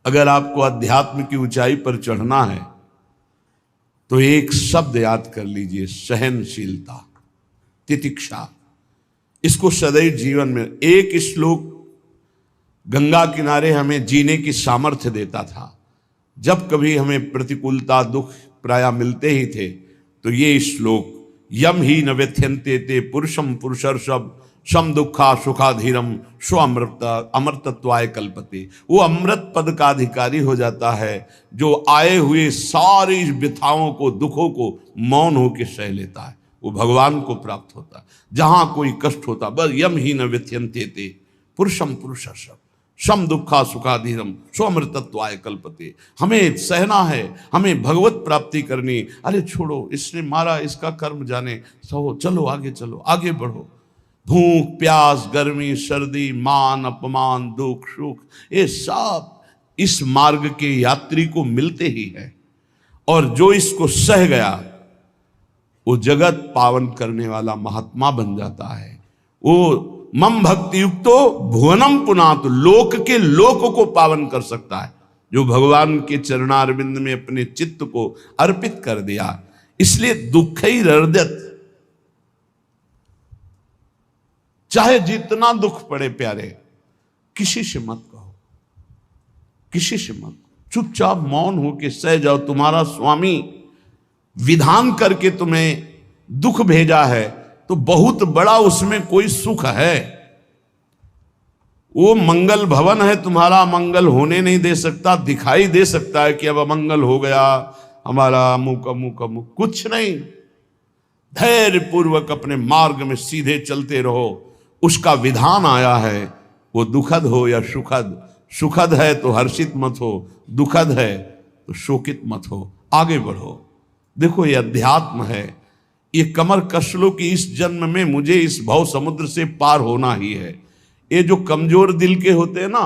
अगर आपको अध्यात्म की ऊंचाई पर चढ़ना है तो एक शब्द याद कर लीजिए, सहनशीलता, तितिक्षा। इसको सदैव जीवन में, एक श्लोक गंगा किनारे हमें जीने की सामर्थ्य देता था। जब कभी हमें प्रतिकूलता दुख प्राय मिलते ही थे तो ये श्लोक, यम ही न व्यथ्यन्ते ते पुरुषम पुरुषर्षभ सम दुखा सुखाधीरम स्व अमृतत्वाय कल्पते। वो अमृत पद का अधिकारी हो जाता है जो आए हुए सारी व्यथाओं को, दुखों को मौन होकर सह लेता है, वो भगवान को प्राप्त होता है। जहां कोई कष्ट होता, बस यम ही न व्यथ्यन्ते ते पुरुषम पुरुषर्षभ सम दुखा सुखाधीरम स्वमृतत्वाय कल्पते। हमें सहना है, हमें भगवत प्राप्ति करनी। अरे छोड़ो, इसने मारा, इसका कर्म जाने, सहो, चलो आगे, चलो आगे बढ़ो। भूख प्यास गर्मी सर्दी मान अपमान दुख सुख, ये सब इस मार्ग के यात्री को मिलते ही है। और जो इसको सह गया वो जगत पावन करने वाला महात्मा बन जाता है। वो मम भक्ति युक्तो भुवनम पुनातु, लोक के लोक को पावन कर सकता है जो भगवान के चरणारविंद में अपने चित्त को अर्पित कर दिया। इसलिए दुखैर्हृदयत, चाहे जितना दुख पड़े प्यारे, किसी से मत कहो, किसी से मत, चुपचाप मौन होके सह जाओ। तुम्हारा स्वामी विधान करके तुम्हें दुख भेजा है तो बहुत बड़ा उसमें कोई सुख है। वो मंगल भवन है, तुम्हारा मंगल होने नहीं दे सकता। दिखाई दे सकता है कि अब अमंगल हो गया हमारा, अमुक अमुक अमुक, कुछ नहीं। धैर्य पूर्वक अपने मार्ग में सीधे चलते रहो। उसका विधान आया है, वो दुखद हो या सुखद, सुखद है तो हर्षित मत हो, दुखद है तो शोकित मत हो, आगे बढ़ो। देखो ये अध्यात्म है, ये कमर कस लो कि इस जन्म में मुझे इस भव समुद्र से पार होना ही है। ये जो कमजोर दिल के होते हैं ना,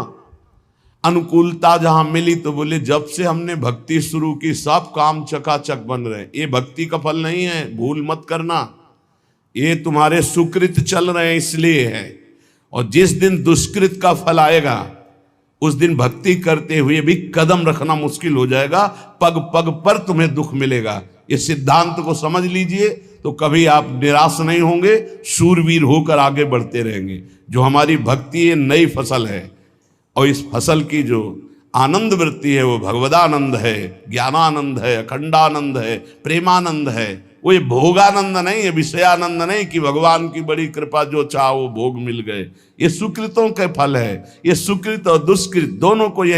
अनुकूलता जहां मिली तो बोले जब से हमने भक्ति शुरू की सब काम चकाचक बन रहे हैं। ये भक्ति का फल नहीं है, भूल मत करना। ये तुम्हारे सुकृत चल रहे हैं इसलिए है। और जिस दिन दुष्कृत का फल आएगा उस दिन भक्ति करते हुए भी कदम रखना मुश्किल हो जाएगा, पग पग पर तुम्हें दुख मिलेगा। ये सिद्धांत को समझ लीजिए तो कभी आप निराश नहीं होंगे, शूरवीर होकर आगे बढ़ते रहेंगे। जो हमारी भक्ति ये नई फसल है और इस फसल की जो आनंद वृत्ति है वो भगवदानंद है, ज्ञानानंद है, अखंडानंद है, प्रेमानंद है। वो ये भोगानंद नहीं है, विषयानंद नहीं कि भगवान की बड़ी कृपा जो चाहो वो भोग मिल गए। ये सुकृतों के फल है। ये सुकृत और दुष्कृत दोनों को ये